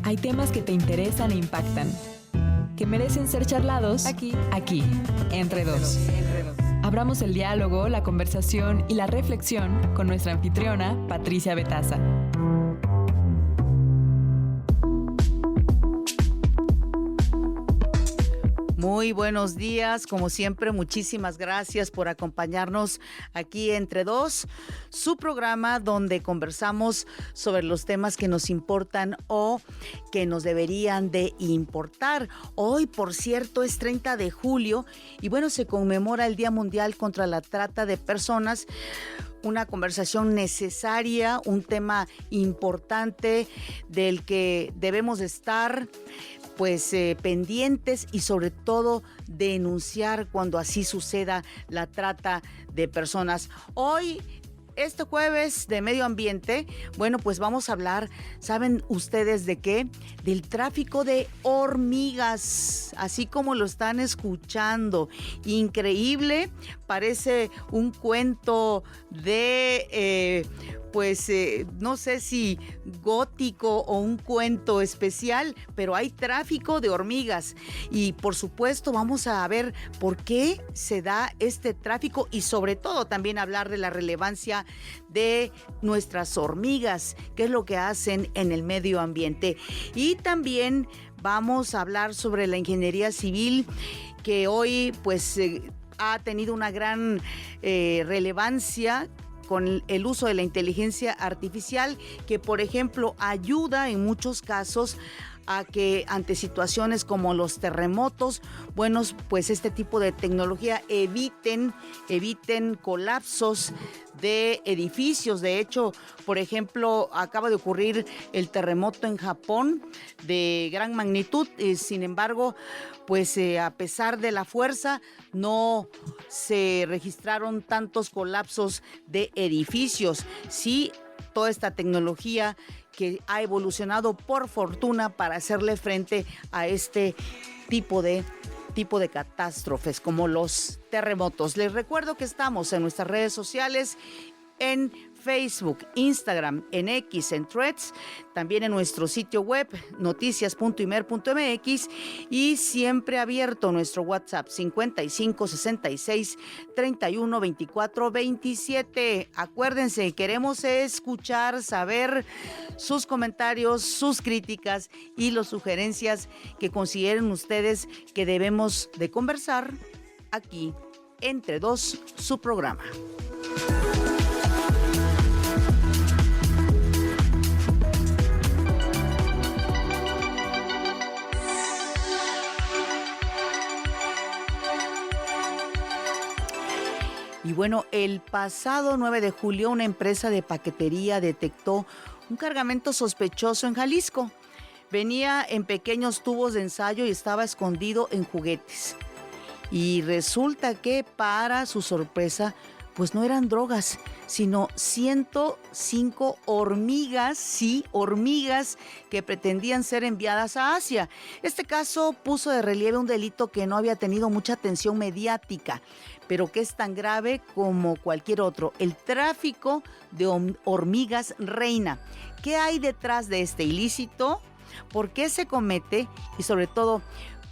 Hay temas que te interesan e impactan, que merecen ser charlados aquí, entre dos. Abramos el diálogo, la conversación y la reflexión con nuestra anfitriona, Patricia Betaza. Muy buenos días, como siempre, muchísimas gracias por acompañarnos aquí Entre Dos, su programa donde conversamos sobre los temas que nos importan o que nos deberían de importar. Hoy, por cierto, es 30 de julio y bueno, se conmemora el Día Mundial contra la Trata de Personas. Una conversación necesaria, un tema importante del que debemos estar pendientes y sobre todo denunciar cuando así suceda la trata de personas. Hoy, este jueves de medio ambiente, bueno, pues vamos a hablar, ¿saben ustedes de qué? Del tráfico de hormigas, así como lo están escuchando. Increíble, parece un cuento de no sé si gótico o un cuento especial, pero hay tráfico de hormigas y por supuesto vamos a ver por qué se da este tráfico y sobre todo también hablar de la relevancia de nuestras hormigas, qué es lo que hacen en el medio ambiente. Y también vamos a hablar sobre la ingeniería civil que hoy ha tenido una gran relevancia con el uso de la inteligencia artificial que, por ejemplo, ayuda en muchos casos a que ante situaciones como los terremotos, este tipo de tecnología eviten colapsos de edificios. De hecho, por ejemplo, acaba de ocurrir el terremoto en Japón de gran magnitud, sin embargo, a pesar de la fuerza, no se registraron tantos colapsos de edificios. Sí, toda esta tecnología que ha evolucionado por fortuna para hacerle frente a este tipo de catástrofes como los terremotos. Les recuerdo que estamos en nuestras redes sociales, en Facebook, Instagram, en X, en Threads, también en nuestro sitio web noticias.imer.mx y siempre abierto nuestro WhatsApp 55 66 31 24 27. Acuérdense, queremos escuchar, saber sus comentarios, sus críticas y las sugerencias que consideren ustedes que debemos de conversar aquí Entre Dos, su programa. Y bueno, el pasado 9 de julio una empresa de paquetería detectó un cargamento sospechoso en Jalisco. Venía en pequeños tubos de ensayo y estaba escondido en juguetes. Y resulta que, para su sorpresa, no eran drogas, sino 105 hormigas, sí, hormigas que pretendían ser enviadas a Asia. Este caso puso de relieve un delito que no había tenido mucha atención mediática, pero que es tan grave como cualquier otro: el tráfico de hormigas reina. ¿Qué hay detrás de este ilícito? ¿Por qué se comete? Y sobre todo,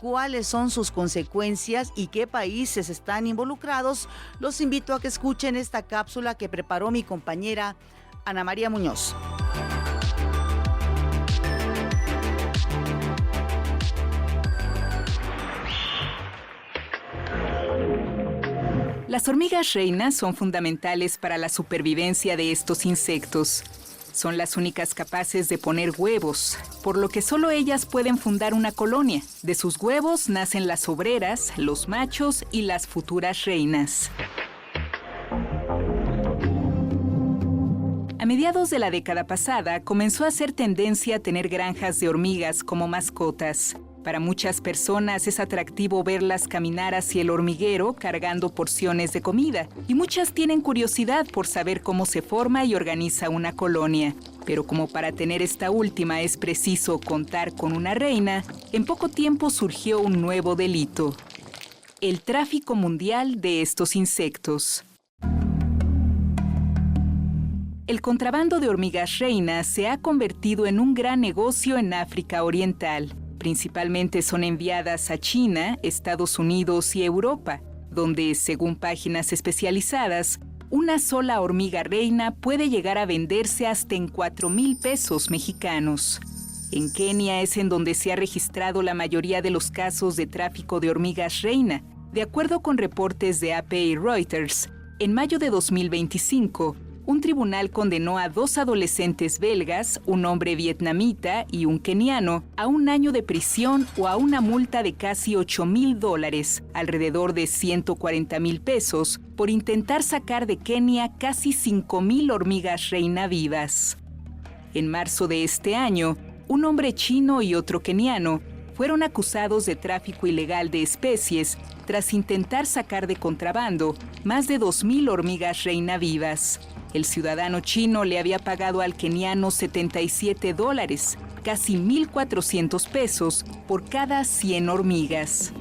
¿cuáles son sus consecuencias y qué países están involucrados? Los invito a que escuchen esta cápsula que preparó mi compañera Ana María Muñoz. Las hormigas reinas son fundamentales para la supervivencia de estos insectos. Son las únicas capaces de poner huevos, por lo que solo ellas pueden fundar una colonia. De sus huevos nacen las obreras, los machos y las futuras reinas. A mediados de la década pasada, comenzó a ser tendencia tener granjas de hormigas como mascotas. Para muchas personas es atractivo verlas caminar hacia el hormiguero cargando porciones de comida, y muchas tienen curiosidad por saber cómo se forma y organiza una colonia. Pero como para tener esta última es preciso contar con una reina, en poco tiempo surgió un nuevo delito: el tráfico mundial de estos insectos. El contrabando de hormigas reina se ha convertido en un gran negocio en África Oriental. Principalmente son enviadas a China, Estados Unidos y Europa, donde, según páginas especializadas, una sola hormiga reina puede llegar a venderse hasta en 4,000 pesos mexicanos. En Kenia es en donde se ha registrado la mayoría de los casos de tráfico de hormigas reina. De acuerdo con reportes de AP y Reuters, en mayo de 2025, un tribunal condenó a 2 adolescentes belgas, un hombre vietnamita y un keniano, a 1 año de prisión o a una multa de casi $8,000, alrededor de 140,000 pesos, por intentar sacar de Kenia casi 5,000 hormigas reina vivas. En marzo de este año, un hombre chino y otro keniano fueron acusados de tráfico ilegal de especies tras intentar sacar de contrabando más de 2,000 hormigas reina vivas. El ciudadano chino le había pagado al keniano $77, casi 1,400 pesos, por cada 100 hormigas.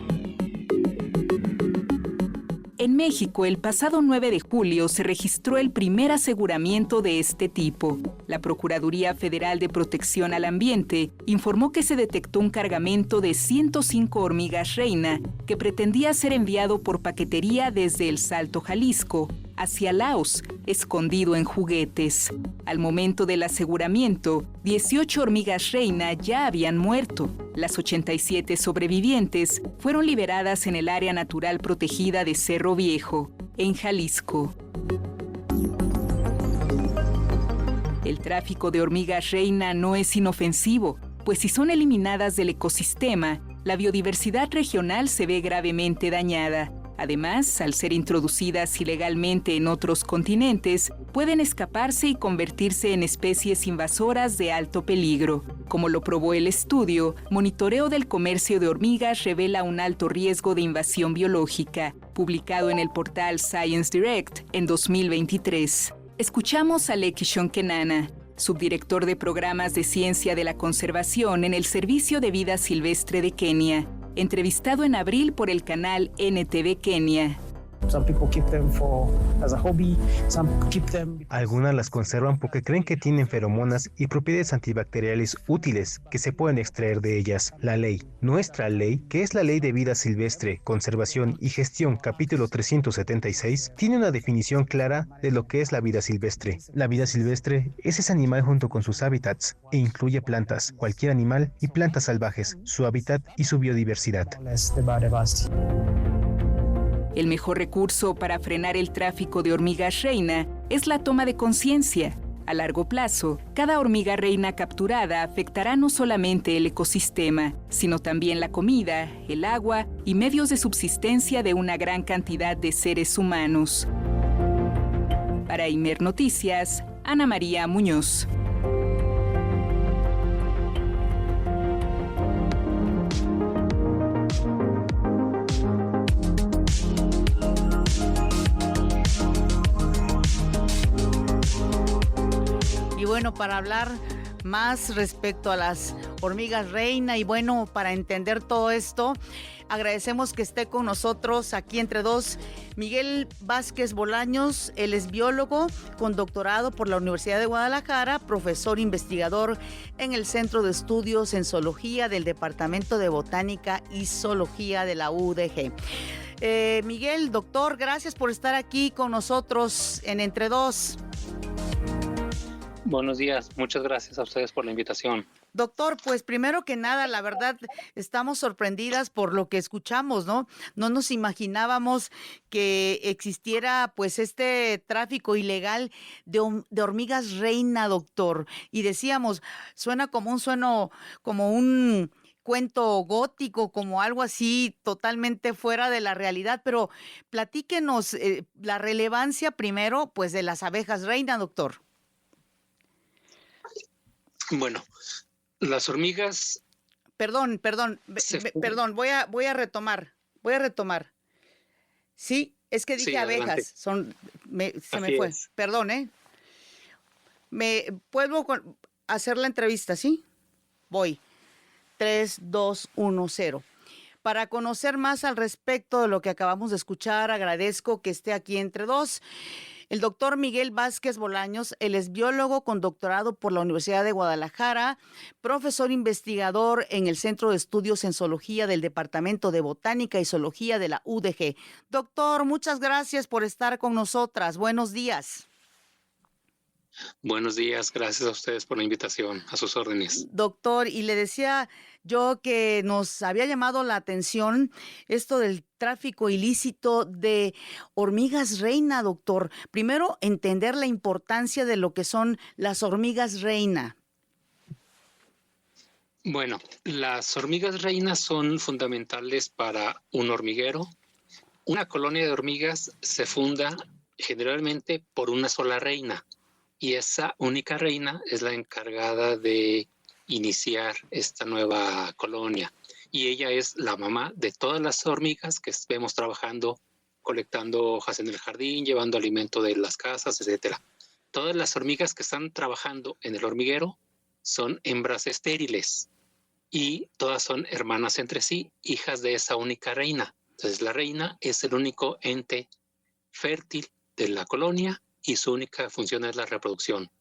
En México, el pasado 9 de julio se registró el primer aseguramiento de este tipo. La Procuraduría Federal de Protección al Ambiente informó que se detectó un cargamento de 105 hormigas reina que pretendía ser enviado por paquetería desde El Salto, Jalisco, hacia Laos, escondido en juguetes. Al momento del aseguramiento, 18 hormigas reina ya habían muerto. Las 87 sobrevivientes fueron liberadas en el área natural protegida de Cerro Viejo, en Jalisco. El tráfico de hormigas reina no es inofensivo, pues si son eliminadas del ecosistema, la biodiversidad regional se ve gravemente dañada. Además, al ser introducidas ilegalmente en otros continentes, pueden escaparse y convertirse en especies invasoras de alto peligro. Como lo probó el estudio, Monitoreo del Comercio de Hormigas revela un alto riesgo de invasión biológica, publicado en el portal Science Direct en 2023. Escuchamos a Leki Shonkenana, subdirector de programas de ciencia de la conservación en el Servicio de Vida Silvestre de Kenia, entrevistado en abril por el canal NTV Kenia. Algunas las conservan porque creen que tienen feromonas y propiedades antibacteriales útiles que se pueden extraer de ellas. La ley, nuestra ley, que es la Ley de Vida Silvestre, Conservación y Gestión, capítulo 376, tiene una definición clara de lo que es la vida silvestre. La vida silvestre es ese animal junto con sus hábitats e incluye plantas, cualquier animal y plantas salvajes, su hábitat y su biodiversidad. El mejor recurso para frenar el tráfico de hormigas reina es la toma de conciencia. A largo plazo, cada hormiga reina capturada afectará no solamente el ecosistema, sino también la comida, el agua y medios de subsistencia de una gran cantidad de seres humanos. Para Imer Noticias, Ana María Muñoz. Y bueno, para hablar más respecto a las hormigas reina y bueno, para entender todo esto, agradecemos que esté con nosotros aquí entre dos Miguel Vázquez Bolaños. Él es biólogo con doctorado por la Universidad de Guadalajara, profesor investigador en el Centro de Estudios en Zoología del Departamento de Botánica y Zoología de la UDG. Miguel, doctor, gracias por estar aquí con nosotros en Entre Dos. Buenos días, muchas gracias a ustedes por la invitación. Doctor, pues primero que nada, la verdad, estamos sorprendidas por lo que escuchamos, ¿no? No nos imaginábamos que existiera pues este tráfico ilegal de hormigas reina, doctor. Y decíamos, suena como un cuento gótico, como algo así totalmente fuera de la realidad, pero platíquenos la relevancia primero pues de las abejas reina, doctor. Bueno, las hormigas... Perdón, voy a retomar. Sí, es que dije sí, abejas, se me fue. Es. Perdón, ¿puedo hacer la entrevista, sí? Voy. 3, 2, 1, 0. Para conocer más al respecto de lo que acabamos de escuchar, agradezco que esté aquí entre dos. El doctor Miguel Vázquez Bolaños, él es biólogo con doctorado por la Universidad de Guadalajara, profesor investigador en el Centro de Estudios en Zoología del Departamento de Botánica y Zoología de la UDG. Doctor, muchas gracias por estar con nosotras. Buenos días. Buenos días, gracias a ustedes por la invitación, a sus órdenes. Doctor, y le decía yo que nos había llamado la atención esto del tráfico ilícito de hormigas reina, doctor. Primero, entender la importancia de lo que son las hormigas reina. Bueno, las hormigas reinas son fundamentales para un hormiguero. Una colonia de hormigas se funda generalmente por una sola reina. Y esa única reina es la encargada de iniciar esta nueva colonia. Y ella es la mamá de todas las hormigas que vemos trabajando, colectando hojas en el jardín, llevando alimento de las casas, etc. Todas las hormigas que están trabajando en el hormiguero son hembras estériles y todas son hermanas entre sí, hijas de esa única reina. Entonces la reina es el único ente fértil de la colonia y su única función es la reproducción.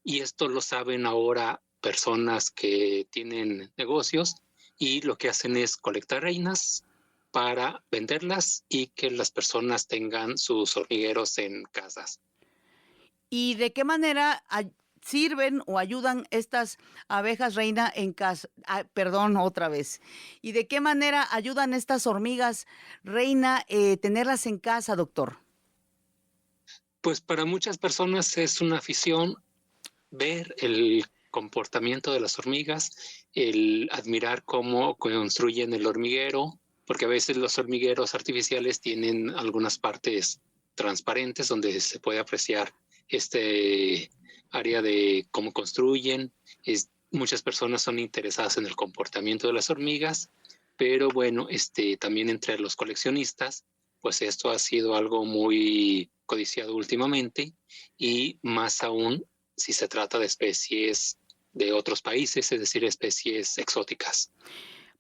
Y esto lo saben ahora personas que tienen negocios y lo que hacen es colectar reinas para venderlas y que las personas tengan sus hormigueros en casas. ¿Y de qué manera sirven o ayudan estas abejas reina en casa? Perdón, otra vez. ¿Y de qué manera ayudan estas hormigas reina tenerlas en casa, doctor? Pues para muchas personas es una afición ver el comportamiento de las hormigas, el admirar cómo construyen el hormiguero, porque a veces los hormigueros artificiales tienen algunas partes transparentes donde se puede apreciar este área de cómo construyen. Muchas personas son interesadas en el comportamiento de las hormigas, pero bueno, también entre los coleccionistas, pues esto ha sido algo muy codiciado últimamente y más aún si se trata de especies de otros países, es decir, especies exóticas.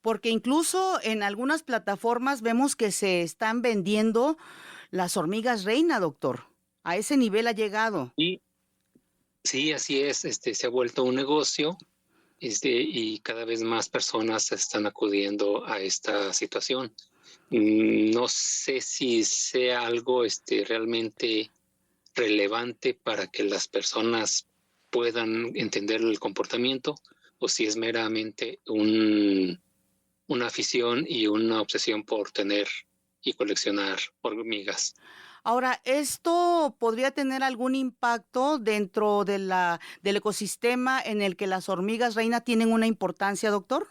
Porque incluso en algunas plataformas vemos que se están vendiendo las hormigas reina, doctor. A ese nivel ha llegado. Y sí, así es, se ha vuelto un negocio y cada vez más personas están acudiendo a esta situación. No sé si sea algo realmente relevante para que las personas puedan entender el comportamiento o si es meramente una afición y una obsesión por tener y coleccionar hormigas. Ahora, ¿esto podría tener algún impacto dentro del ecosistema en el que las hormigas reina tienen una importancia, doctor?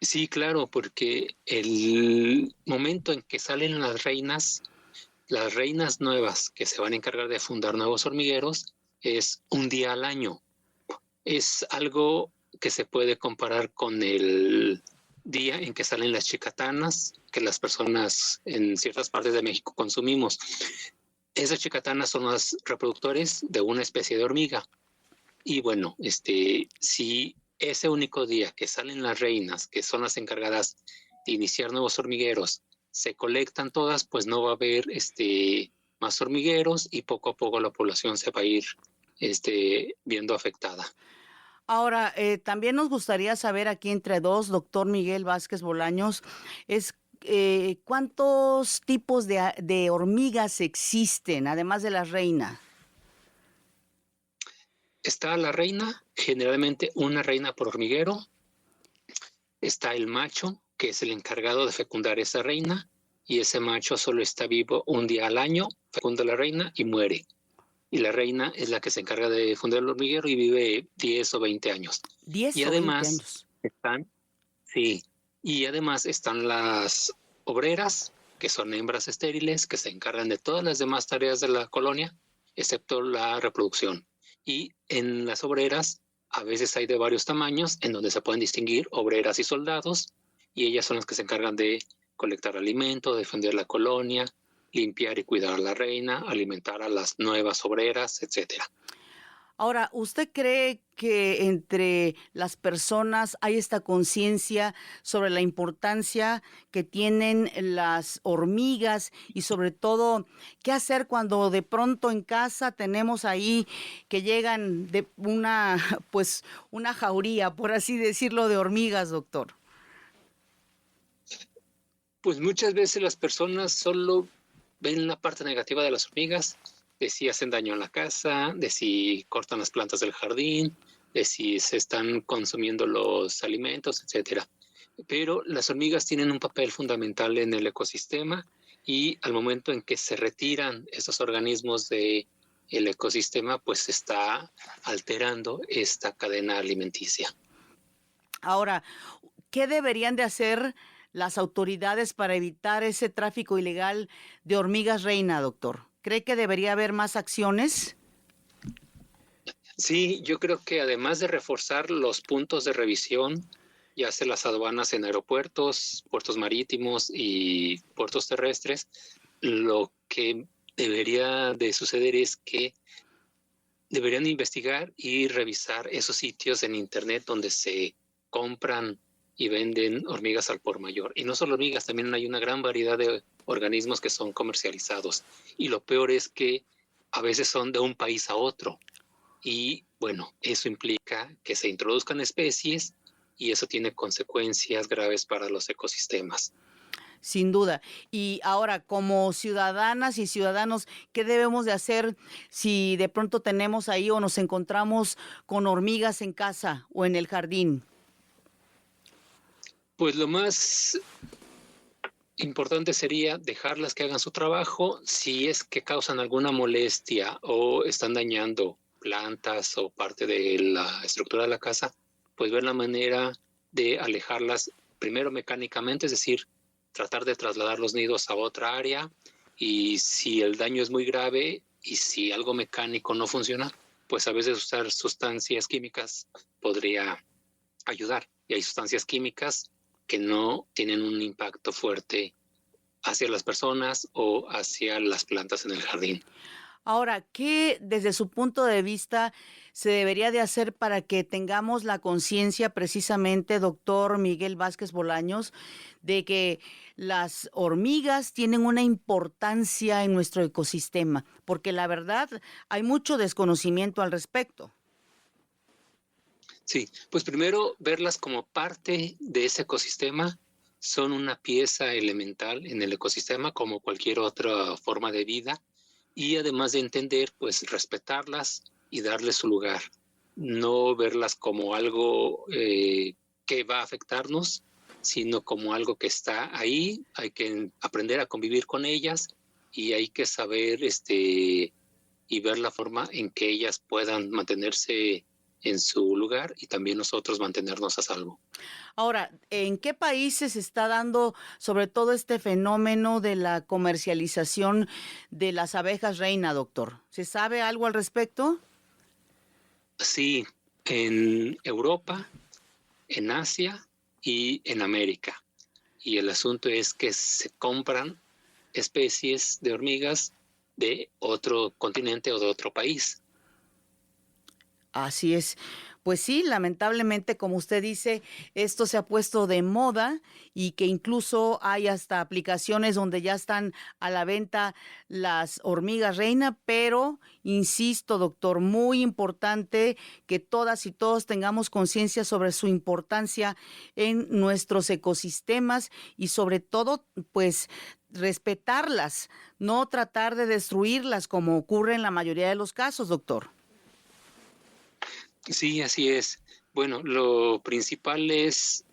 Sí, claro, porque el momento en que salen las reinas nuevas que se van a encargar de fundar nuevos hormigueros, es un día al año. Es algo que se puede comparar con el día en que salen las chicatanas, que las personas en ciertas partes de México consumimos. Esas chicatanas son los reproductores de una especie de hormiga. Y bueno, si ese único día que salen las reinas, que son las encargadas de iniciar nuevos hormigueros, se colectan todas, pues no va a haber más hormigueros y poco a poco la población se va a ir viendo afectada. Ahora, también nos gustaría saber aquí entre dos, doctor Miguel Vázquez Bolaños, es ¿cuántos tipos de hormigas existen, además de la reina? Está la reina, generalmente una reina por hormiguero. Está el macho, que es el encargado de fecundar esa reina, y ese macho solo está vivo un día al año, fecunda la reina y muere. Y la reina es la que se encarga de fundar el hormiguero y vive 10 o 20 años. 10 y o además 20 años. Y además están las obreras, que son hembras estériles, que se encargan de todas las demás tareas de la colonia, excepto la reproducción. Y en las obreras, a veces hay de varios tamaños, en donde se pueden distinguir obreras y soldados, y ellas son las que se encargan de colectar alimento, defender la colonia, limpiar y cuidar a la reina, alimentar a las nuevas obreras, etc. Ahora, ¿usted cree que entre las personas hay esta conciencia sobre la importancia que tienen las hormigas y sobre todo qué hacer cuando de pronto en casa tenemos ahí que llegan de una, pues, una jauría, por así decirlo, de hormigas, doctor? Pues muchas veces las personas solo ven la parte negativa de las hormigas, de si hacen daño a la casa, de si cortan las plantas del jardín, de si se están consumiendo los alimentos, etcétera. Pero las hormigas tienen un papel fundamental en el ecosistema y al momento en que se retiran esos organismos del ecosistema, pues se está alterando esta cadena alimenticia. Ahora, ¿qué deberían de hacer las autoridades para evitar ese tráfico ilegal de hormigas reina, doctor? ¿Cree que debería haber más acciones? Sí, yo creo que además de reforzar los puntos de revisión, ya sea las aduanas en aeropuertos, puertos marítimos y puertos terrestres, lo que debería de suceder es que deberían investigar y revisar esos sitios en internet donde se compran y venden hormigas al por mayor. Y no solo hormigas, también hay una gran variedad de organismos que son comercializados. Y lo peor es que a veces son de un país a otro. Y bueno, eso implica que se introduzcan especies y eso tiene consecuencias graves para los ecosistemas. Sin duda. Y ahora, como ciudadanas y ciudadanos, ¿qué debemos de hacer si de pronto tenemos ahí o nos encontramos con hormigas en casa o en el jardín? Pues lo más importante sería dejarlas que hagan su trabajo. Si es que causan alguna molestia o están dañando plantas o parte de la estructura de la casa, pues ver la manera de alejarlas primero mecánicamente, es decir, tratar de trasladar los nidos a otra área, y si el daño es muy grave y si algo mecánico no funciona, pues a veces usar sustancias químicas podría ayudar. Y hay sustancias químicas que no tienen un impacto fuerte hacia las personas o hacia las plantas en el jardín. Ahora, ¿qué desde su punto de vista se debería de hacer para que tengamos la conciencia precisamente, doctor Miguel Vázquez Bolaños, de que las hormigas tienen una importancia en nuestro ecosistema? Porque la verdad hay mucho desconocimiento al respecto. Sí, pues primero verlas como parte de ese ecosistema. Son una pieza elemental en el ecosistema como cualquier otra forma de vida, y además de entender, pues respetarlas y darles su lugar. No verlas como algo que va a afectarnos, sino como algo que está ahí. Hay que aprender a convivir con ellas y hay que saber y ver la forma en que ellas puedan mantenerse en su lugar y también nosotros mantenernos a salvo. Ahora, ¿en qué países se está dando sobre todo este fenómeno de la comercialización de las abejas reina, doctor? ¿Se sabe algo al respecto? Sí, en Europa, en Asia y en América. Y el asunto es que se compran especies de hormigas de otro continente o de otro país. Así es. Pues sí, lamentablemente, como usted dice, esto se ha puesto de moda y que incluso hay hasta aplicaciones donde ya están a la venta las hormigas reina, pero insisto, doctor, muy importante que todas y todos tengamos conciencia sobre su importancia en nuestros ecosistemas y sobre todo, pues, respetarlas, no tratar de destruirlas como ocurre en la mayoría de los casos, doctor. Sí, así es. Bueno, lo principal es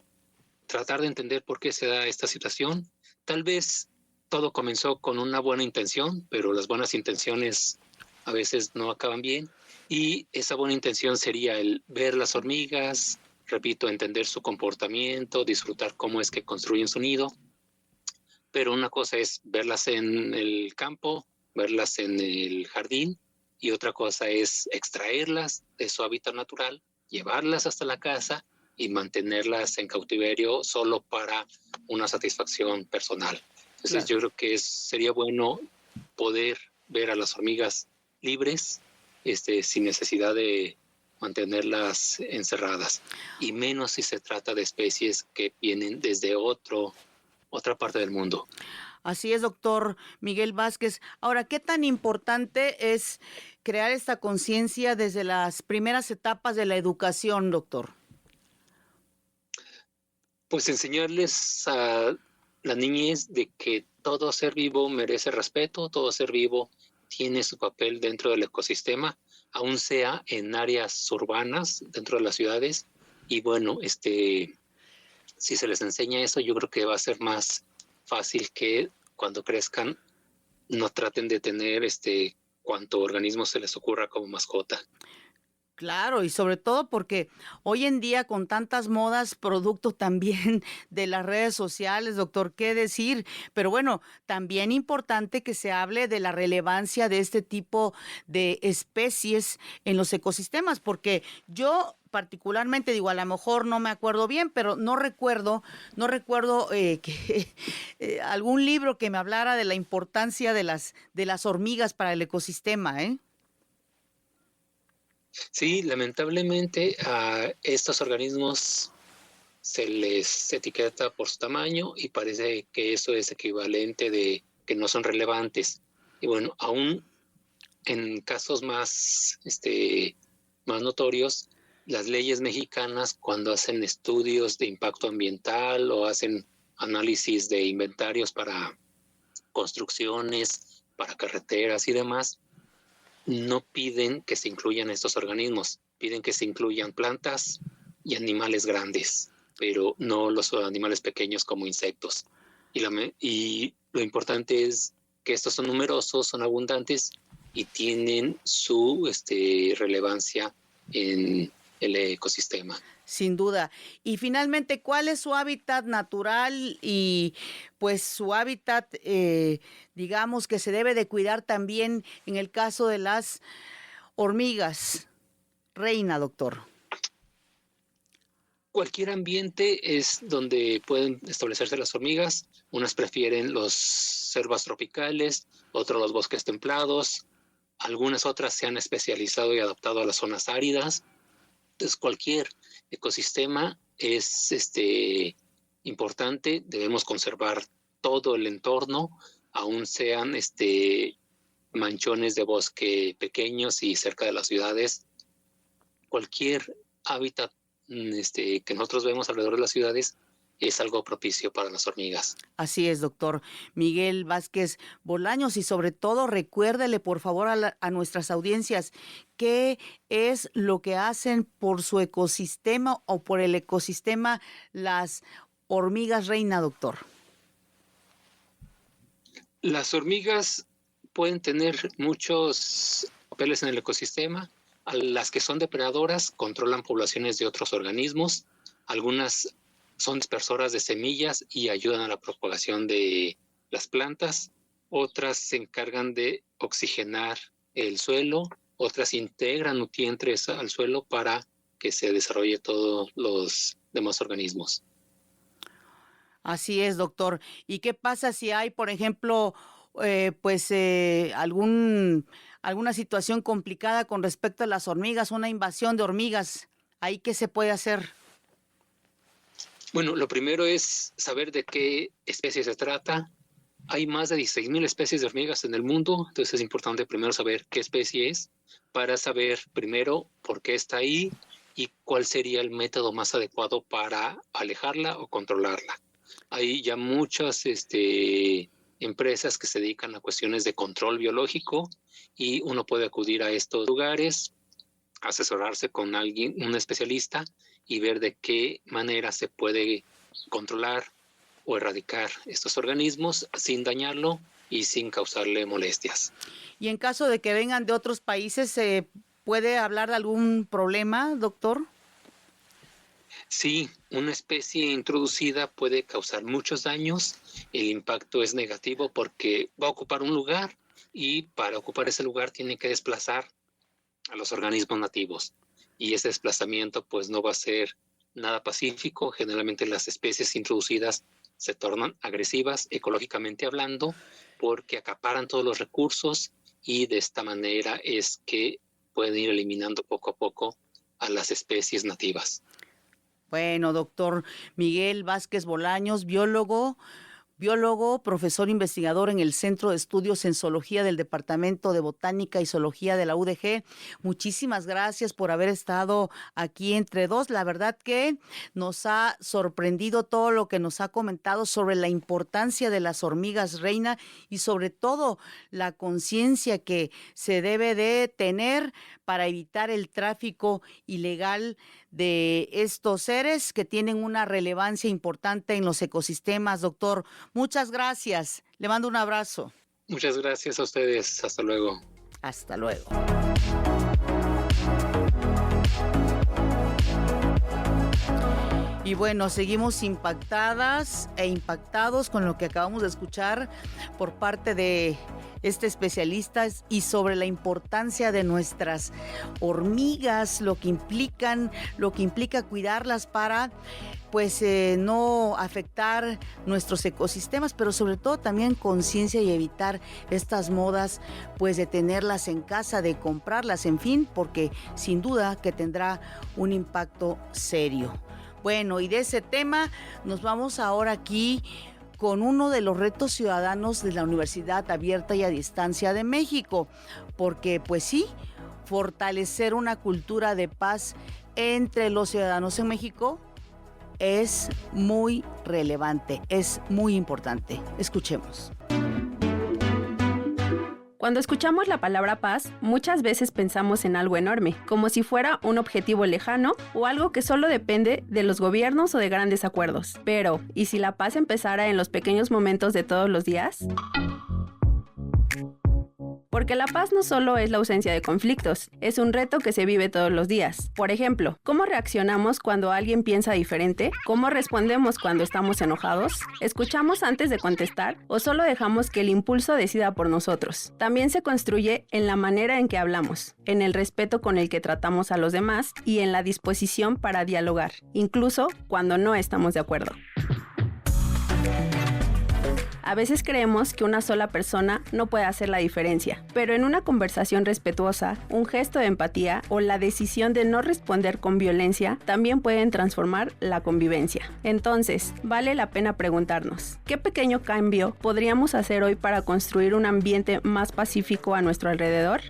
tratar de entender por qué se da esta situación. Tal vez todo comenzó con una buena intención, pero las buenas intenciones a veces no acaban bien. Y esa buena intención sería el ver las hormigas, repito, entender su comportamiento, disfrutar cómo es que construyen su nido. Pero una cosa es verlas en el campo, verlas en el jardín, y otra cosa es extraerlas de su hábitat natural, llevarlas hasta la casa y mantenerlas en cautiverio solo para una satisfacción personal. Entonces Claro. yo creo que sería bueno poder ver a las hormigas libres sin necesidad de mantenerlas encerradas, y menos si se trata de especies que vienen desde otra parte del mundo. Así es, doctor Miguel Vázquez. Ahora, ¿qué tan importante es crear esta conciencia desde las primeras etapas de la educación, doctor? Pues enseñarles a la niñez de que todo ser vivo merece respeto, todo ser vivo tiene su papel dentro del ecosistema, aún sea en áreas urbanas, dentro de las ciudades. Y bueno, si se les enseña eso, yo creo que va a ser más fácil que cuando crezcan no traten de tener cuanto organismo se les ocurra como mascota. Claro, y sobre todo porque hoy en día con tantas modas, producto también de las redes sociales, doctor, qué decir, pero bueno, también importante que se hable de la relevancia de este tipo de especies en los ecosistemas, porque yo particularmente digo, a lo mejor no me acuerdo bien, pero no recuerdo que algún libro que me hablara de la importancia de las hormigas para el ecosistema, ¿eh? Sí, lamentablemente a estos organismos se les etiqueta por su tamaño y parece que eso es equivalente de que no son relevantes. Y bueno, aún en casos más notorios, las leyes mexicanas, cuando hacen estudios de impacto ambiental o hacen análisis de inventarios para construcciones, para carreteras y demás, no piden que se incluyan estos organismos, piden que se incluyan plantas y animales grandes, pero no los animales pequeños como insectos. Y lo importante es que estos son numerosos, son abundantes y tienen su relevancia en el ecosistema. Sin duda. Y finalmente, ¿cuál es su hábitat natural y pues su hábitat, digamos, que se debe de cuidar también en el caso de las hormigas reina, doctor? Cualquier ambiente es donde pueden establecerse las hormigas. Unas prefieren las selvas tropicales, otras los bosques templados. Algunas otras se han especializado y adaptado a las zonas áridas. Entonces, cualquier ecosistema es importante. Debemos conservar todo el entorno, aun sean manchones de bosque pequeños y cerca de las ciudades. Cualquier hábitat que nosotros vemos alrededor de las ciudades es algo propicio para las hormigas. Así es, doctor Miguel Vázquez Bolaños, y sobre todo recuérdele, por favor, a nuestras audiencias qué es lo que hacen por su ecosistema o por el ecosistema las hormigas reina, doctor. Las hormigas pueden tener muchos papeles en el ecosistema. A las que son depredadoras controlan poblaciones de otros organismos. Algunas son dispersoras de semillas y ayudan a la propagación de las plantas. Otras se encargan de oxigenar el suelo. Otras integran nutrientes al suelo para que se desarrolle todos los demás organismos. Así es, doctor. ¿Y qué pasa si hay, por ejemplo, alguna situación complicada con respecto a las hormigas, una invasión de hormigas? ¿Ahí qué se puede hacer? Bueno, lo primero es saber de qué especie se trata. Hay más de 16,000 especies de hormigas en el mundo, entonces es importante primero saber qué especie es, para saber primero por qué está ahí y cuál sería el método más adecuado para alejarla o controlarla. Hay ya muchas empresas que se dedican a cuestiones de control biológico y uno puede acudir a estos lugares, asesorarse con alguien, un especialista, y ver de qué manera se puede controlar o erradicar estos organismos sin dañarlo y sin causarle molestias. Y en caso de que vengan de otros países, ¿se puede hablar de algún problema, doctor? Sí, una especie introducida puede causar muchos daños. El impacto es negativo porque va a ocupar un lugar y para ocupar ese lugar tiene que desplazar a los organismos nativos. Y ese desplazamiento pues no va a ser nada pacífico. Generalmente las especies introducidas se tornan agresivas ecológicamente hablando porque acaparan todos los recursos y de esta manera es que pueden ir eliminando poco a poco a las especies nativas. Bueno, doctor Miguel Vázquez Bolaños, biólogo, profesor investigador en el Centro de Estudios en Zoología del Departamento de Botánica y Zoología de la UDG. Muchísimas gracias por haber estado aquí entre dos. La verdad que nos ha sorprendido todo lo que nos ha comentado sobre la importancia de las hormigas reina y sobre todo la conciencia que se debe de tener para evitar el tráfico ilegal de estos seres que tienen una relevancia importante en los ecosistemas. Doctor, muchas gracias. Le mando un abrazo. Muchas gracias a ustedes. Hasta luego. Hasta luego. Y bueno, seguimos impactadas e impactados con lo que acabamos de escuchar por parte de este especialista y sobre la importancia de nuestras hormigas, lo que implica cuidarlas para pues no afectar nuestros ecosistemas, pero sobre todo también conciencia y evitar estas modas pues de tenerlas en casa, de comprarlas, en fin, porque sin duda que tendrá un impacto serio. Bueno, y de ese tema nos vamos ahora aquí con uno de los retos ciudadanos de la Universidad Abierta y a Distancia de México, porque pues sí, fortalecer una cultura de paz entre los ciudadanos en México es muy relevante, es muy importante. Escuchemos. Cuando escuchamos la palabra paz, muchas veces pensamos en algo enorme, como si fuera un objetivo lejano o algo que solo depende de los gobiernos o de grandes acuerdos. Pero, ¿y si la paz empezara en los pequeños momentos de todos los días? Porque la paz no solo es la ausencia de conflictos, es un reto que se vive todos los días. Por ejemplo, ¿cómo reaccionamos cuando alguien piensa diferente? ¿Cómo respondemos cuando estamos enojados? ¿Escuchamos antes de contestar o solo dejamos que el impulso decida por nosotros? También se construye en la manera en que hablamos, en el respeto con el que tratamos a los demás y en la disposición para dialogar, incluso cuando no estamos de acuerdo. A veces creemos que una sola persona no puede hacer la diferencia, pero en una conversación respetuosa, un gesto de empatía o la decisión de no responder con violencia también pueden transformar la convivencia. Entonces, vale la pena preguntarnos, ¿qué pequeño cambio podríamos hacer hoy para construir un ambiente más pacífico a nuestro alrededor?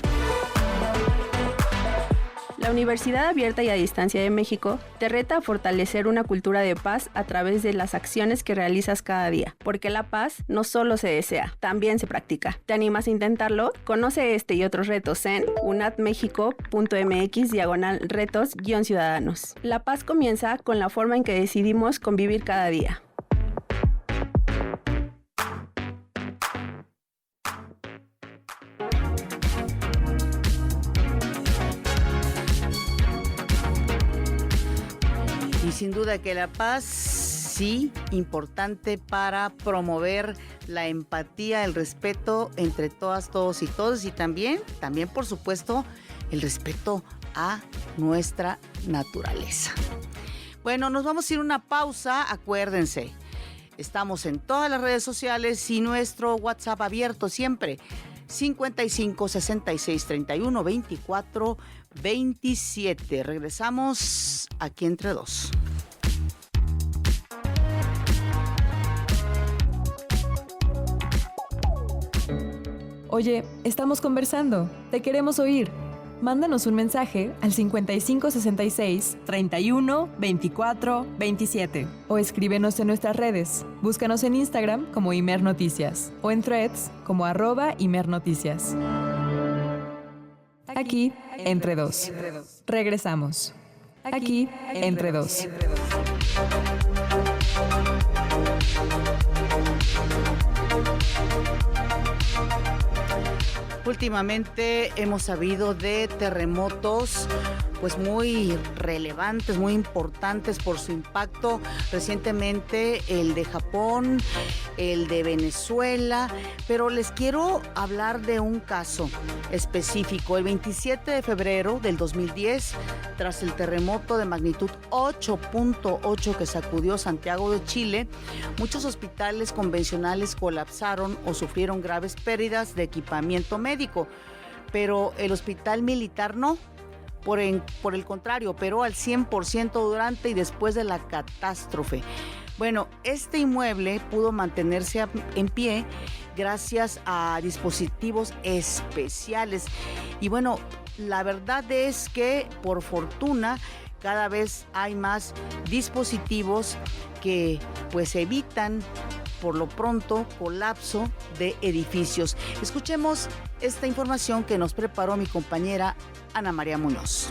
La Universidad Abierta y a Distancia de México te reta a fortalecer una cultura de paz a través de las acciones que realizas cada día, porque la paz no solo se desea, también se practica. ¿Te animas a intentarlo? Conoce este y otros retos en unadmexico.mx/retos-ciudadanos. La paz comienza con la forma en que decidimos convivir cada día. Y sin duda que la paz, sí, importante para promover la empatía, el respeto entre todas, todos y todos, y también, por supuesto, el respeto a nuestra naturaleza. Bueno, nos vamos a ir a una pausa, acuérdense, estamos en todas las redes sociales y nuestro WhatsApp abierto siempre, 55 66 31 24 27. Regresamos aquí entre dos. Oye, estamos conversando. Te queremos oír. Mándanos un mensaje al 5566 31 24 27 o escríbenos en nuestras redes. Búscanos en Instagram como Imer Noticias o en Threads como @Imer Noticias. Aquí, entre dos. Regresamos. Aquí, entre dos. Últimamente hemos sabido de terremotos pues muy relevantes, muy importantes por su impacto. Recientemente el de Japón, el de Venezuela, pero les quiero hablar de un caso específico. El 27 de febrero del 2010, tras el terremoto de magnitud 8.8 que sacudió Santiago de Chile, muchos hospitales convencionales colapsaron o sufrieron graves pérdidas de equipamiento médico. pero el hospital militar no. Por el contrario, operó al 100% durante y después de la catástrofe. Bueno, este inmueble pudo mantenerse en pie gracias a dispositivos especiales. Y bueno, la verdad es que por fortuna cada vez hay más dispositivos que pues evitan por lo pronto colapso de edificios. Escuchemos esta información que nos preparó mi compañera Ana María Muñoz.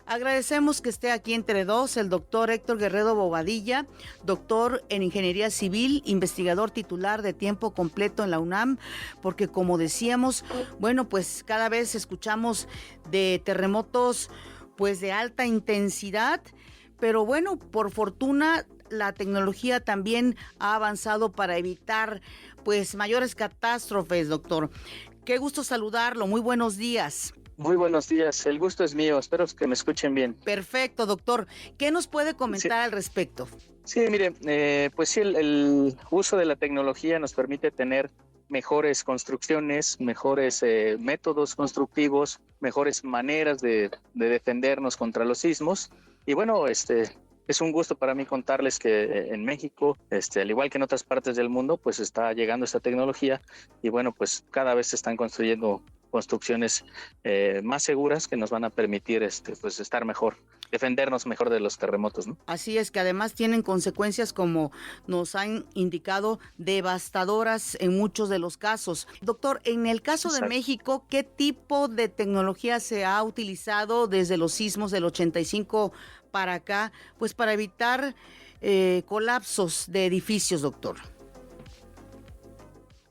Agradecemos que esté aquí entre dos el doctor Héctor Guerrero Bobadilla, doctor en Ingeniería Civil, investigador titular de tiempo completo en la UNAM, porque como decíamos, bueno, pues cada vez escuchamos de terremotos pues de alta intensidad, pero bueno, por fortuna la tecnología también ha avanzado para evitar pues mayores catástrofes, doctor. Qué gusto saludarlo, muy buenos días. Muy buenos días, el gusto es mío, espero que me escuchen bien. Perfecto, doctor. ¿Qué nos puede comentar al respecto? Sí, mire, pues sí, el uso de la tecnología nos permite tener mejores construcciones, mejores métodos constructivos, mejores maneras de defendernos contra los sismos. Y bueno, es un gusto para mí contarles que en México, al igual que en otras partes del mundo, pues está llegando esta tecnología y bueno, pues cada vez se están construyendo construcciones más seguras que nos van a permitir pues estar mejor, defendernos mejor de los terremotos, ¿no? Así es, que además tienen consecuencias, como nos han indicado, devastadoras en muchos de los casos. Doctor, en el caso de México, ¿qué tipo de tecnología se ha utilizado desde los sismos del 85 para acá, pues para evitar colapsos de edificios, doctor?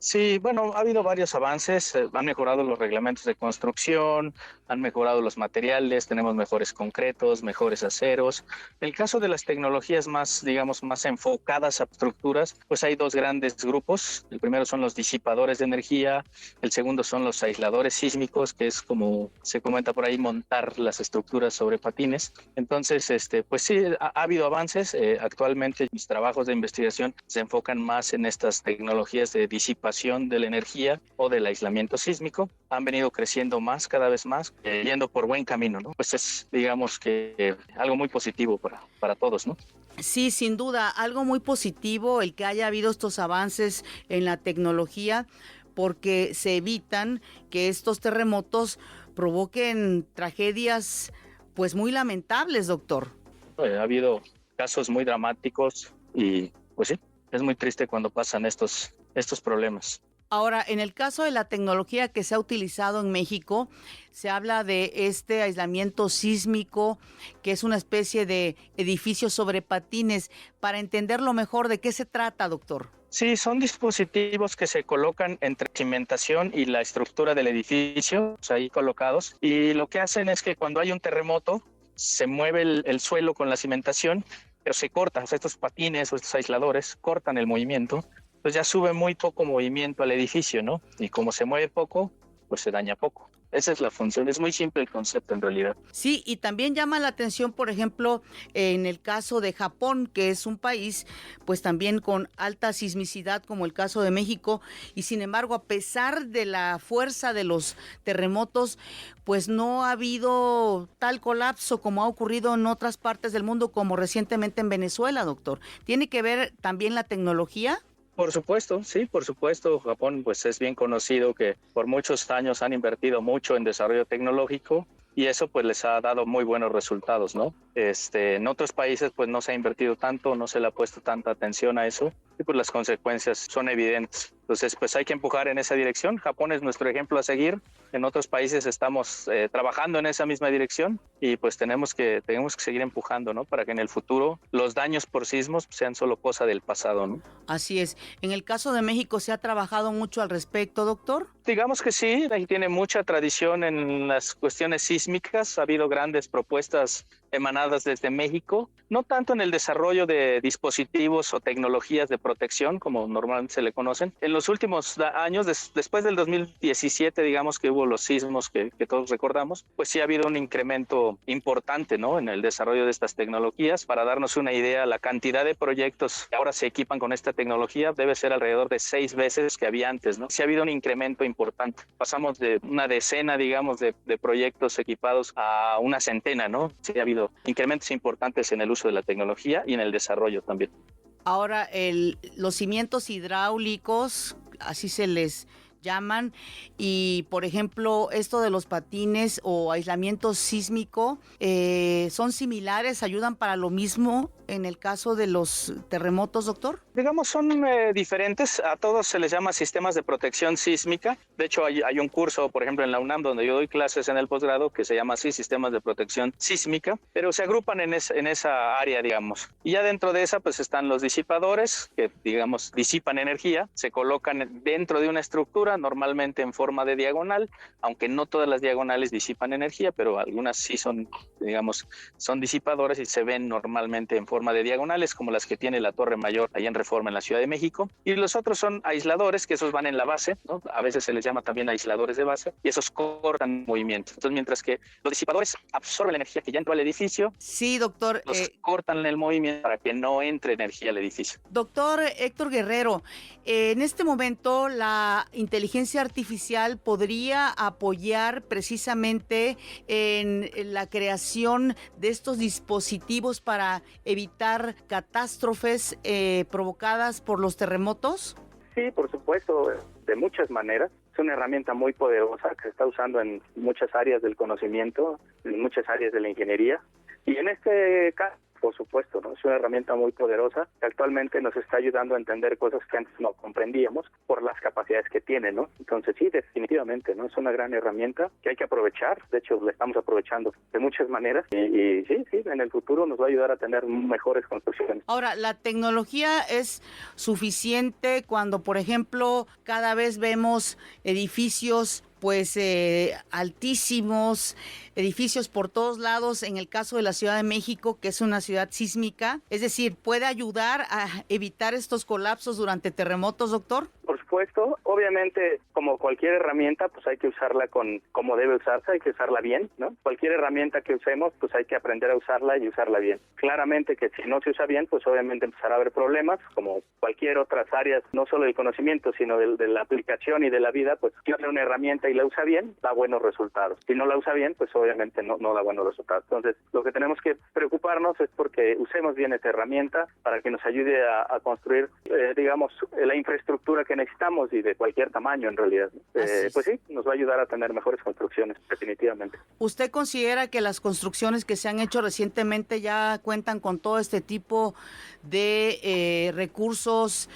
Sí, bueno, ha habido varios avances, han mejorado los reglamentos de construcción, han mejorado los materiales, tenemos mejores concretos, mejores aceros. En el caso de las tecnologías más, digamos, más enfocadas a estructuras, pues hay dos grandes grupos. El primero son los disipadores de energía, el segundo son los aisladores sísmicos, que es como se comenta por ahí, montar las estructuras sobre patines. Entonces, pues sí, ha habido avances. Actualmente mis trabajos de investigación se enfocan más en estas tecnologías de disipación de la energía o del aislamiento sísmico. Han venido creciendo más, cada vez más, yendo por buen camino, ¿no? Pues es, digamos que algo muy positivo para todos, ¿no? Sí, sin duda, algo muy positivo el que haya habido estos avances en la tecnología, porque se evitan que estos terremotos provoquen tragedias pues muy lamentables, doctor. Ha habido casos muy dramáticos y pues sí, es muy triste cuando pasan estos problemas. Ahora, en el caso de la tecnología que se ha utilizado en México, se habla de este aislamiento sísmico, que es una especie de edificio sobre patines. Para entenderlo mejor, ¿de qué se trata, doctor? Sí, son dispositivos que se colocan entre cimentación y la estructura del edificio, ahí colocados, y lo que hacen es que cuando hay un terremoto, se mueve el suelo con la cimentación, pero se corta, o sea, estos patines o estos aisladores cortan el movimiento, pues ya sube muy poco movimiento al edificio, ¿no? Y como se mueve poco, pues se daña poco. Esa es la función, es muy simple el concepto en realidad. Sí, y también llama la atención, por ejemplo, en el caso de Japón, que es un país pues también con alta sismicidad como el caso de México, y sin embargo, a pesar de la fuerza de los terremotos, pues no ha habido tal colapso como ha ocurrido en otras partes del mundo, como recientemente en Venezuela, doctor. ¿Tiene que ver también la tecnología? Por supuesto, sí, por supuesto. Japón pues es bien conocido que por muchos años han invertido mucho en desarrollo tecnológico y eso pues les ha dado muy buenos resultados, ¿no? En otros países pues no se ha invertido tanto, no se le ha puesto tanta atención a eso y pues las consecuencias son evidentes. Entonces pues hay que empujar en esa dirección. Japón es nuestro ejemplo a seguir. En otros países estamos trabajando en esa misma dirección y pues tenemos que seguir empujando, ¿no? Para que en el futuro los daños por sismos sean solo cosa del pasado, ¿no? Así es. En el caso de México, ¿se ha trabajado mucho al respecto, doctor? Digamos que sí, ahí tiene mucha tradición en las cuestiones sísmicas. Ha habido grandes propuestas emanadas desde México, no tanto en el desarrollo de dispositivos o tecnologías de protección, como normalmente se le conocen. En los últimos años, después del 2017, digamos que hubo los sismos que todos recordamos, pues sí ha habido un incremento importante, ¿no?, en el desarrollo de estas tecnologías. Para darnos una idea, la cantidad de proyectos que ahora se equipan con esta tecnología debe ser alrededor de 6 veces que había antes, ¿no? Sí ha habido un incremento importante. Pasamos de una decena, digamos, de proyectos equipados a una centena, ¿no? Sí ha habido incrementos importantes en el uso de la tecnología y en el desarrollo también. Ahora, los cimientos hidráulicos, así se les llaman, y por ejemplo, esto de los patines o aislamiento sísmico, ¿son similares? ¿Ayudan para lo mismo en el caso de los terremotos, doctor? Digamos, son diferentes. A todos se les llama sistemas de protección sísmica. De hecho, hay un curso, por ejemplo, en la UNAM, donde yo doy clases en el posgrado, que se llama así, sistemas de protección sísmica, pero se agrupan en esa área, digamos. Y ya dentro de esa, pues están los disipadores, que, digamos, disipan energía, se colocan dentro de una estructura, normalmente en forma de diagonal, aunque no todas las diagonales disipan energía, pero algunas sí son, digamos, son disipadores y se ven normalmente en forma de diagonales, como las que tiene la Torre Mayor allá en Reforma, en la Ciudad de México. Y los otros son aisladores, que esos van en la base, ¿no? A veces se les llama también aisladores de base, y esos cortan movimiento. Entonces, mientras que los disipadores absorben la energía que ya entró al edificio, sí, doctor, los cortan el movimiento para que no entre energía al edificio. Doctor Héctor Guerrero, en este momento la inteligencia artificial podría apoyar precisamente en la creación de estos dispositivos para evitar catástrofes provocadas por los terremotos. Sí, por supuesto, de muchas maneras. Es una herramienta muy poderosa que se está usando en muchas áreas del conocimiento, en muchas áreas de la ingeniería. Y en este caso, por supuesto, ¿no? Es una herramienta muy poderosa que actualmente nos está ayudando a entender cosas que antes no comprendíamos por las capacidades que tiene, ¿no? Entonces sí, definitivamente, ¿no? Es una gran herramienta que hay que aprovechar. De hecho, la estamos aprovechando de muchas maneras y sí, en el futuro nos va a ayudar a tener mejores construcciones. Ahora, ¿la tecnología es suficiente cuando, por ejemplo, cada vez vemos edificios pues altísimos, edificios por todos lados, en el caso de la Ciudad de México, que es una ciudad sísmica? Es decir, ¿puede ayudar a evitar estos colapsos durante terremotos, doctor? Por supuesto, obviamente, como cualquier herramienta, pues hay que usarla como debe usarse, hay que usarla bien, ¿no? Cualquier herramienta que usemos, pues hay que aprender a usarla y usarla bien. Claramente que si no se usa bien, pues obviamente empezará a haber problemas, como cualquier otras áreas, no solo del conocimiento, sino de la aplicación y de la vida. Pues si usa una herramienta y la usa bien, da buenos resultados. Si no la usa bien, pues obviamente no da buenos resultados. Entonces, lo que tenemos que preocuparnos es porque usemos bien esta herramienta para que nos ayude a construir, digamos, la infraestructura que necesitamos y de cualquier tamaño en realidad. Pues sí, nos va a ayudar a tener mejores construcciones, definitivamente. ¿Usted considera que las construcciones que se han hecho recientemente ya cuentan con todo este tipo de recursos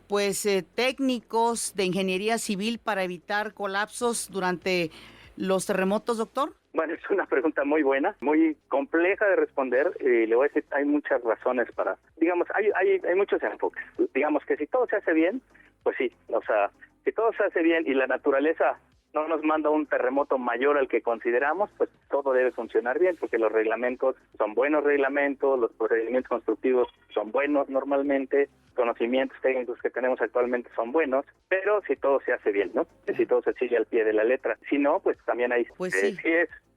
pues técnicos de ingeniería civil para evitar colapsos durante los terremotos, doctor? Bueno, es una pregunta muy buena, muy compleja de responder, y le voy a decir, hay muchas razones para, digamos, hay muchos enfoques. Digamos que si todo se hace bien, pues sí, o sea, si todo se hace bien y la naturaleza no nos manda un terremoto mayor al que consideramos, pues todo debe funcionar bien, porque los reglamentos son buenos reglamentos, los procedimientos constructivos son buenos normalmente, conocimientos técnicos que tenemos actualmente son buenos, pero si todo se hace bien, ¿no? Si todo se sigue al pie de la letra. Si no, pues también hay, pues sí.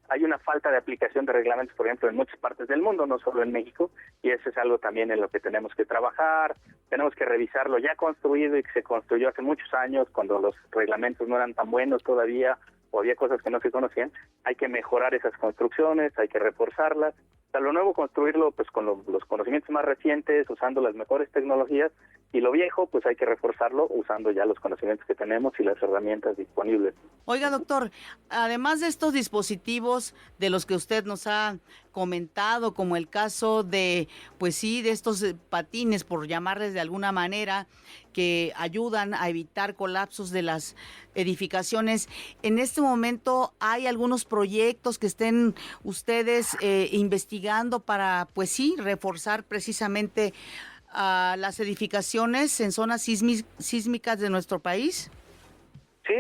Hay una falta de aplicación de reglamentos, por ejemplo, en muchas partes del mundo, no solo en México, y eso es algo también en lo que tenemos que trabajar. Tenemos que revisar lo ya construido y que se construyó hace muchos años, cuando los reglamentos no eran tan buenos todavía, o había cosas que no se conocían. Hay que mejorar esas construcciones, hay que reforzarlas. O sea, lo nuevo construirlo pues con los conocimientos más recientes, usando las mejores tecnologías, y lo viejo pues hay que reforzarlo usando ya los conocimientos que tenemos y las herramientas disponibles. Oiga, doctor, además de estos dispositivos de los que usted nos ha comentado, como el caso de, pues sí, de estos patines, por llamarles de alguna manera, que ayudan a evitar colapsos de las edificaciones, en este momento hay algunos proyectos que estén ustedes investigando para, pues sí, reforzar precisamente a las edificaciones en zonas sísmicas de nuestro país. Sí.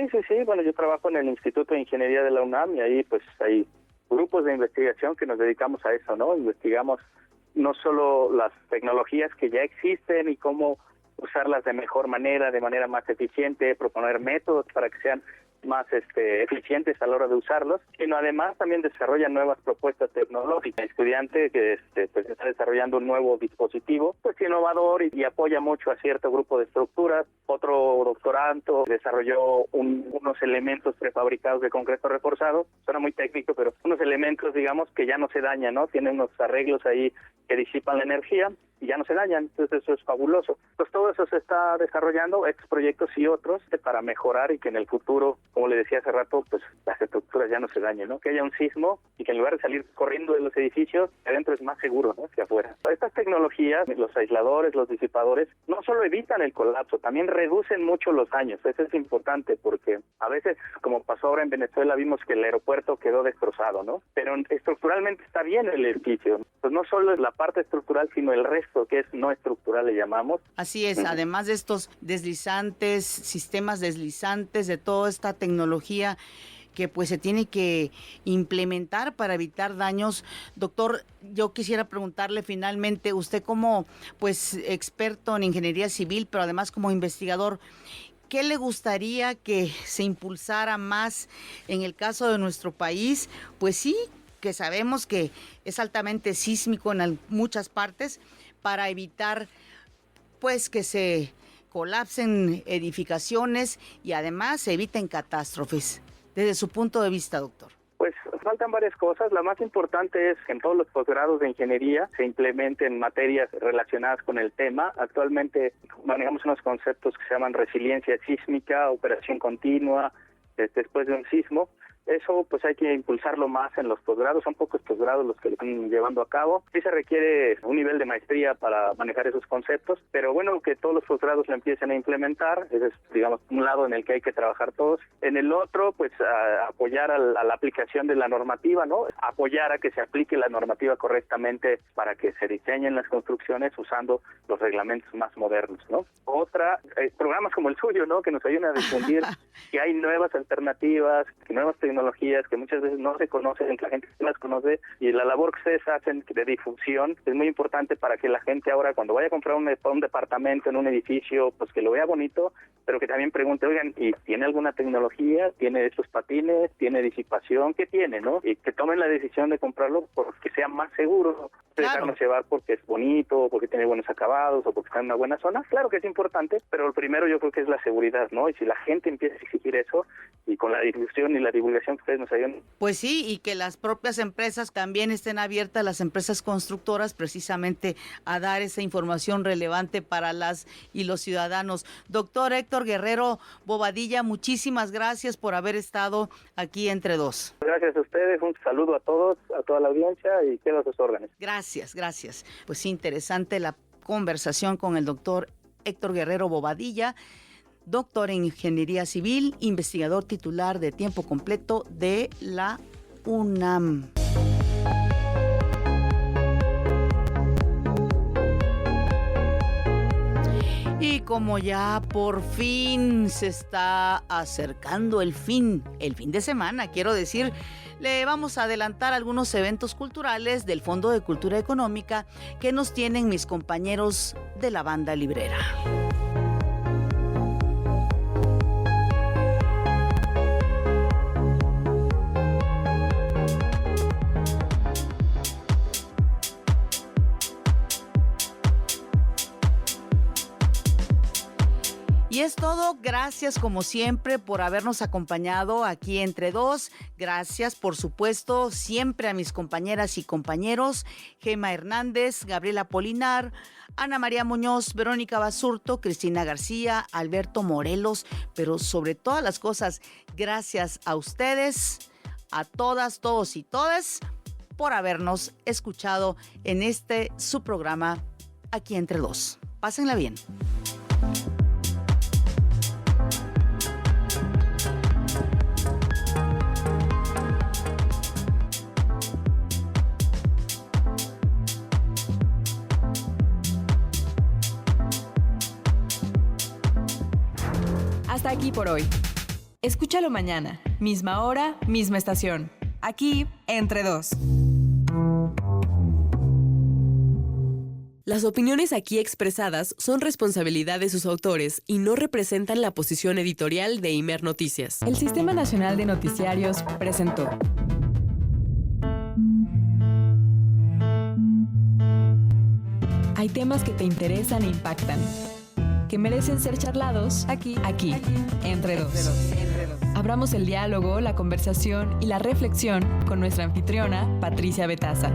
Bueno, yo trabajo en el Instituto de Ingeniería de la UNAM y ahí pues hay grupos de investigación que nos dedicamos a eso, ¿no? Investigamos no solo las tecnologías que ya existen y cómo usarlas de mejor manera, de manera más eficiente, proponer métodos para que sean más eficientes a la hora de usarlos, sino además también desarrollan nuevas propuestas tecnológicas. El estudiante que pues está desarrollando un nuevo dispositivo, pues innovador y apoya mucho a cierto grupo de estructuras. Otro doctorando desarrolló unos elementos prefabricados de concreto reforzado, suena muy técnico, pero unos elementos, digamos, que ya no se dañan, ¿no? Tienen unos arreglos ahí que disipan la energía y ya no se dañan, entonces eso es fabuloso. Pues todo eso se está desarrollando, estos proyectos y otros, para mejorar y que en el futuro, como le decía hace rato, pues las estructuras ya no se dañen, ¿no? Que haya un sismo y que en lugar de salir corriendo de los edificios, adentro es más seguro, ¿no? Que afuera. Estas tecnologías, los aisladores, los disipadores, no solo evitan el colapso, también reducen mucho los daños. Eso es importante porque a veces, como pasó ahora en Venezuela, vimos que el aeropuerto quedó destrozado, ¿no? Pero estructuralmente está bien el edificio. Pues no solo es la parte estructural, sino el resto, que es no estructural, le llamamos. Así es, además de estos deslizantes, sistemas deslizantes, de toda esta tecnología que pues se tiene que implementar para evitar daños. Doctor, yo quisiera preguntarle finalmente, usted como pues experto en ingeniería civil, pero además como investigador, ¿qué le gustaría que se impulsara más en el caso de nuestro país? Pues sí, que sabemos que es altamente sísmico en muchas partes, para evitar pues que se colapsen edificaciones y además se eviten catástrofes. Desde su punto de vista, doctor. Pues faltan varias cosas. La más importante es que en todos los posgrados de ingeniería se implementen materias relacionadas con el tema. Actualmente manejamos unos conceptos que se llaman resiliencia sísmica, operación continua, después de un sismo. Eso pues hay que impulsarlo más en los posgrados, son pocos posgrados los que lo están llevando a cabo. Sí se requiere un nivel de maestría para manejar esos conceptos, pero bueno, que todos los posgrados lo empiecen a implementar. Ese es, digamos, un lado en el que hay que trabajar todos. En el otro, pues apoyar a la aplicación de la normativa, ¿no? Apoyar a que se aplique la normativa correctamente para que se diseñen las construcciones usando los reglamentos más modernos, ¿no? Otra, programas como el suyo, ¿no? Que nos ayuden a difundir que hay nuevas alternativas, que nuevas tecnologías que muchas veces no se conocen, que la gente no las conoce, y la labor que ustedes hacen de difusión es muy importante para que la gente ahora cuando vaya a comprar un departamento en un edificio, pues que lo vea bonito, pero que también pregunte, oigan, ¿y tiene alguna tecnología? ¿Tiene estos patines? ¿Tiene disipación? ¿Qué tiene, no? Y que tomen la decisión de comprarlo porque sea más seguro. Claro. Dejarnos llevar porque es bonito, porque tiene buenos acabados o porque está en una buena zona. Claro que es importante, pero lo primero yo creo que es la seguridad, ¿no? Y si la gente empieza a exigir eso, y con la difusión y la divulgación que ustedes nos ayudan. Pues sí, y que las propias empresas también estén abiertas, las empresas constructoras, precisamente a dar esa información relevante para las y los ciudadanos. Doctor Héctor Guerrero Bobadilla, muchísimas gracias por haber estado aquí entre dos. Gracias a ustedes, un saludo a todos, a toda la audiencia y quedo a sus órdenes. Gracias. Pues sí, interesante la conversación con el doctor Héctor Guerrero Bobadilla, doctor en Ingeniería Civil, investigador titular de tiempo completo de la UNAM. Y como ya por fin se está acercando el fin de semana, quiero decir, le vamos a adelantar algunos eventos culturales del Fondo de Cultura Económica que nos tienen mis compañeros de la banda librera. Y es todo, gracias como siempre por habernos acompañado aquí entre dos. Gracias, por supuesto, siempre a mis compañeras y compañeros, Gema Hernández, Gabriela Polinar, Ana María Muñoz, Verónica Basurto, Cristina García, Alberto Morelos, pero sobre todas las cosas, gracias a ustedes, a todas, todos y todas, por habernos escuchado en su programa aquí entre dos. Pásenla bien. Hasta aquí por hoy. Escúchalo mañana, misma hora, misma estación. aquí, entre dos. Las opiniones aquí expresadas son responsabilidad de sus autores y no representan la posición editorial de Imer Noticias. El Sistema Nacional de Noticiarios presentó. Hay temas que te interesan e impactan, que merecen ser charlados aquí, entre dos. Abramos el diálogo, la conversación y la reflexión con nuestra anfitriona, Patricia Betaza.